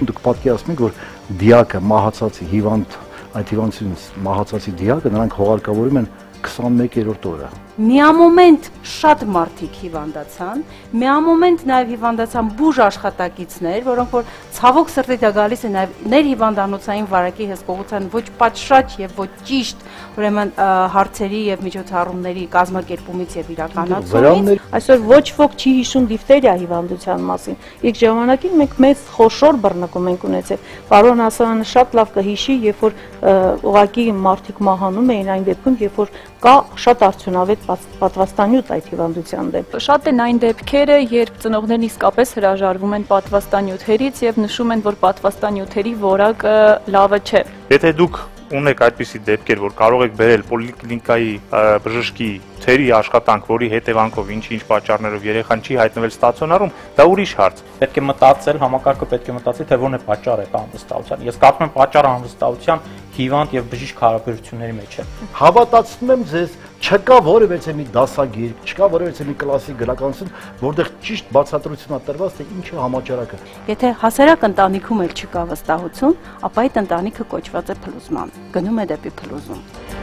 Այսինքն դուք պատկերացնեք, որ դիակը մահացածի հիվանդ, այդ հիվանդությունից մահացածի դիակը նրանք հողարկավորում են 21-րդ օրը։ Միամոմենտ շատ մարդիկ հիվանդացան, միամոմենտ նաև հիվանդացան բուժ աշխատակիցներ, որոնք որ ցավոք սրտի դա գալիս է նաև ներհիվանդանոցային վարակի հսկողության ոչ պատշաճ եւ ոչ ճիշտ ուրեմն հարցերի եւ միջոցառումների կազմակերպումից եւ իրականացումից։ Այսօր ոչ ոք չի հիշում դիֆթերիա հիվանդության մասին։ Իսկ ժամանակին մենք մեծ խոշոր բռնկում ենք ունեցել։ Պարոն Ասլանը շատ լավ կհիշի, երբ որ ուղղակի մարդիկ մահանում էին այն դեպքում, երբ որ կա շատ արդյունավետ պատվաստանյութ այդ հիվանդության դեմ։ Շատ են այն դեպքերը, երբ ծնողներն իսկապես հրաժարվում են պատվաստանյութերից եւ նշում են, որ պատվաստանյութերի որակը լավը չէ։ Եթե դուք ունեք այդպիսի դեպքեր, որ կարող եք բերել պոլիկլինիկայի բժշկի թերի աշխատանք, որի հետևանքով ինչ պատճառներով երեխան չի հայտնվել ստացիոնարում, դա ուրիշ հարց։ Պետք է մտածել, համակարգը պետք է մտածի, թե որն է պատճառը անվստահության։ Ես կարծում եմ պատճառը անվստահության հիվանդ եւ բժիշկ հարաբերությունների մեջ է։ Հավատացնում եմ ձեզ, չկա որևէ մի դասագիր, չկա որևէ մի կլասիկ գրականություն, որտեղ ճիշտ բացատրություն է տրված, թե ինչ է համաճարակը։ Եթե հասարակ ընտանիքում էլ չկա վստահություն, ապա այդ ընտանիքը կոչված է փլուզման, գնում է դեպի փլուզում։